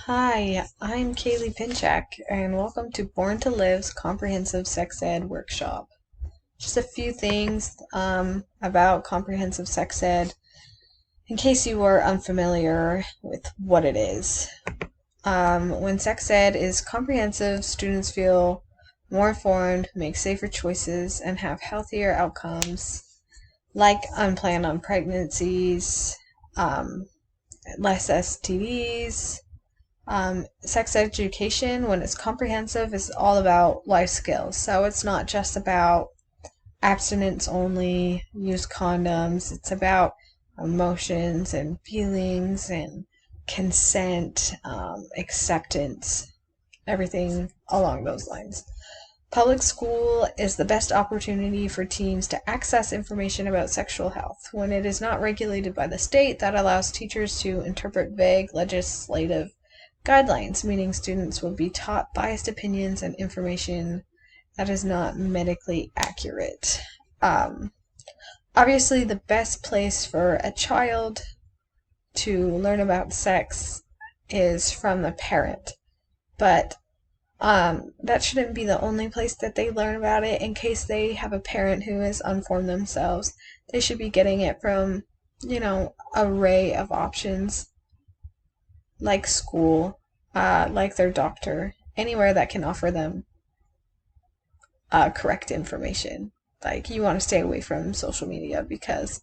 Hi, I'm Kaylee Pinchak, and welcome to Born to Live's Comprehensive Sex Ed Workshop. Just a few things about comprehensive sex ed, in case you are unfamiliar with what it is. When sex ed is comprehensive, students feel more informed, make safer choices, and have healthier outcomes, like unplanned pregnancies, less STDs. Sex education, when it's comprehensive, is all about life skills. So it's not just about abstinence only, use condoms. It's about emotions and feelings and consent, acceptance, everything along those lines. Public school is the best opportunity for teens to access information about sexual health. When it is not regulated by the state, that allows teachers to interpret vague legislative guidelines, meaning students will be taught biased opinions and information that is not medically accurate. Obviously, the best place for a child to learn about sex is from the parent, but that shouldn't be the only place that they learn about it. In case they have a parent who is unformed themselves, they should be getting it from, array of options like school, like their doctor, anywhere that can offer them correct information. Like, you want to stay away from social media because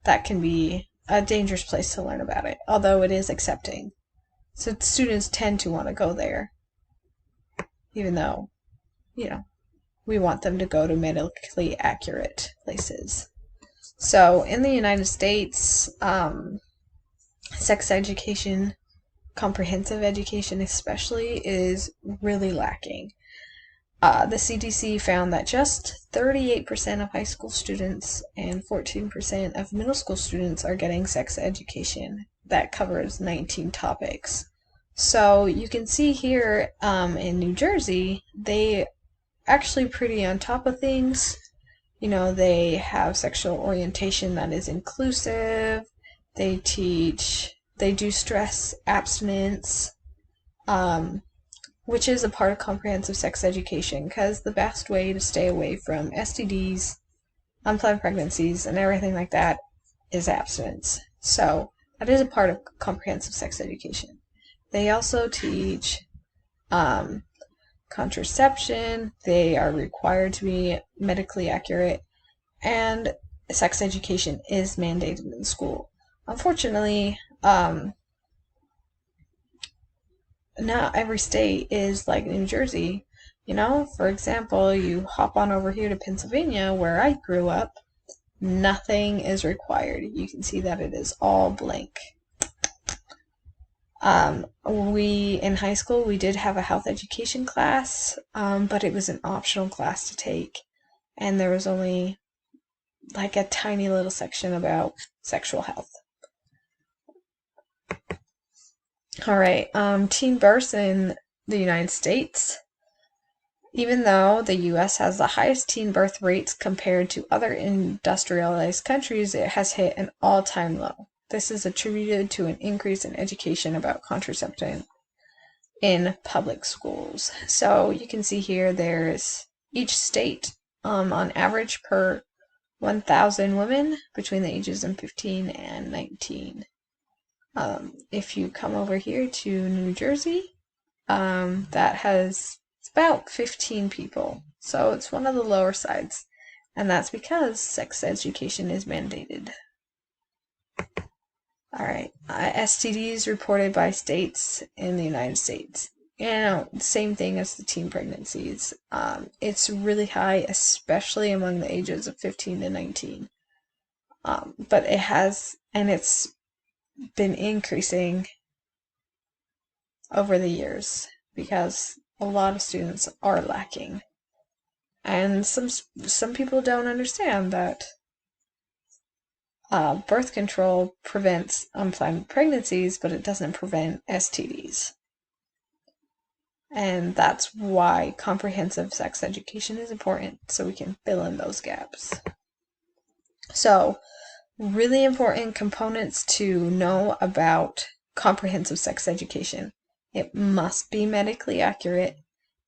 that can be a dangerous place to learn about it, although it is accepting. So students tend to want to go there, even though, we want them to go to medically accurate places. So in the United States, sex education, comprehensive education especially, is really lacking. The CDC found that just 38% of high school students and 14% of middle school students are getting sex education that covers 19 topics. So you can see here in New Jersey, they actually pretty on top of things. They have sexual orientation that is inclusive. They do stress abstinence, which is a part of comprehensive sex education, because the best way to stay away from STDs, unplanned pregnancies, and everything like that is abstinence. So that is a part of comprehensive sex education. They also teach contraception. They are required to be medically accurate, and sex education is mandated in school. Unfortunately, not every state is like New Jersey. For example, you hop on over here to Pennsylvania, where I grew up, nothing is required. You can see that it is all blank. In high school, we did have a health education class, but it was an optional class to take, and there was only like a tiny little section about sexual health. All right, teen births in the United States. Even though the U.S. has the highest teen birth rates compared to other industrialized countries, it has hit an all-time low. This is attributed to an increase in education about contraception in public schools. So you can see here there's each state, on average per 1,000 women between the ages of 15 and 19. If you come over here to New Jersey, it's about 15 people. So it's one of the lower sides. And that's because sex education is mandated. All right. STDs reported by states in the United States. Same thing as the teen pregnancies. It's really high, especially among the ages of 15 to 19. But it's been increasing over the years because a lot of students are lacking. And some people don't understand that birth control prevents unplanned pregnancies, but it doesn't prevent STDs. And that's why comprehensive sex education is important, so we can fill in those gaps. So, really important components to know about comprehensive sex education. It must be medically accurate,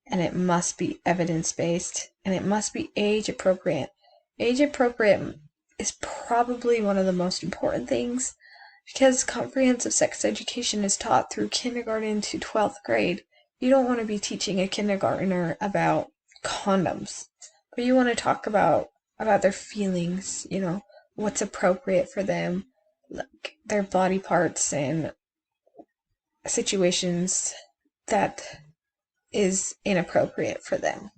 and it must be evidence-based, and it must be age-appropriate. Age-appropriate is probably one of the most important things, because comprehensive sex education is taught through kindergarten to 12th grade. You don't want to be teaching a kindergartner about condoms, but you want to talk about their feelings, what's appropriate for them, like their body parts and situations that is inappropriate for them.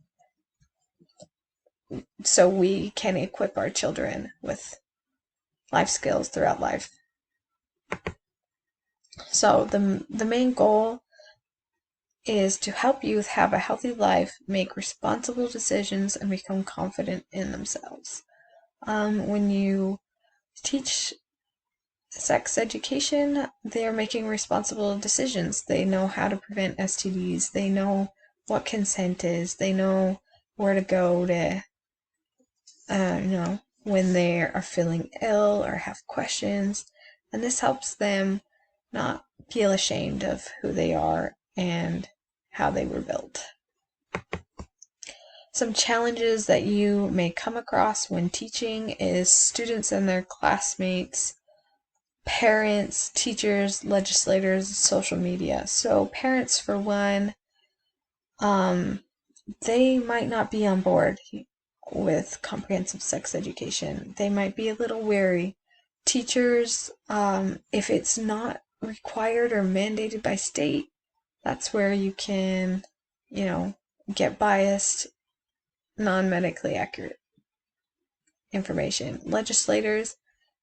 So we can equip our children with life skills throughout life. So the main goal is to help youth have a healthy life, make responsible decisions, and become confident in themselves. When you teach sex education, they're making responsible decisions. They know how to prevent STDs. They know what consent is. They know where to go to, when they are feeling ill or have questions. And this helps them not feel ashamed of who they are and how they were built. Some challenges that you may come across when teaching is students and their classmates, parents, teachers, legislators, social media. So parents, for one, they might not be on board with comprehensive sex education. They might be a little wary. Teachers, if it's not required or mandated by state, that's where you can, get biased, non-medically accurate information. Legislators,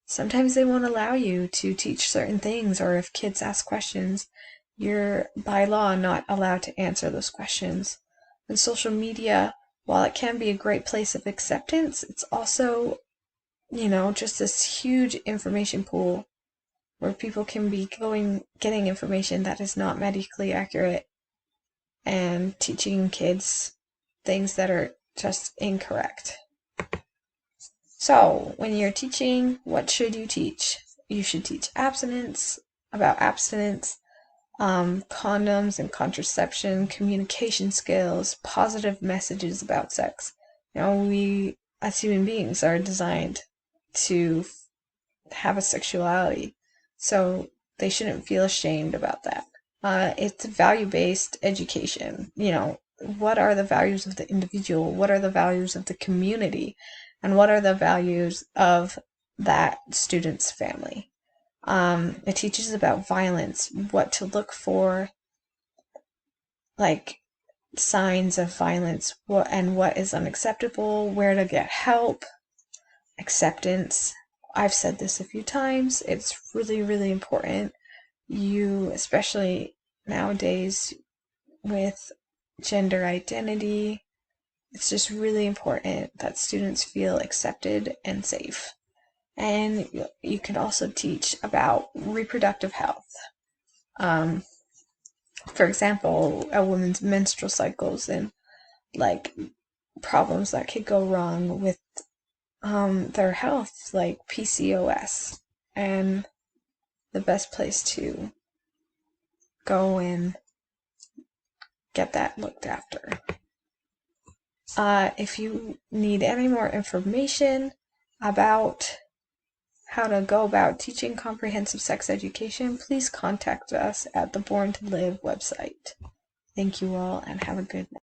sometimes they won't allow you to teach certain things, or if kids ask questions, you're by law not allowed to answer those questions. And social media, while it can be a great place of acceptance, it's also, just this huge information pool where people can be getting information that is not medically accurate and teaching kids things that are just incorrect. So, when you're teaching, what should you teach? You should teach abstinence, condoms and contraception, communication skills, positive messages about sex. We as human beings are designed to have a sexuality, so they shouldn't feel ashamed about that. It's value-based education. What are the values of the individual? What are the values of the community? And what are the values of that student's family? It teaches about violence, what to look for, like signs of violence, what is unacceptable, where to get help, acceptance. I've said this a few times. It's really, really important. Especially nowadays with gender identity, it's just really important that students feel accepted and safe. And you can also teach about reproductive health. For example, a woman's menstrual cycles and problems that could go wrong with their health, like PCOS, and the best place to go and get that looked after. If you need any more information about how to go about teaching comprehensive sex education, please contact us at the Born to Live website. Thank you all and have a good night.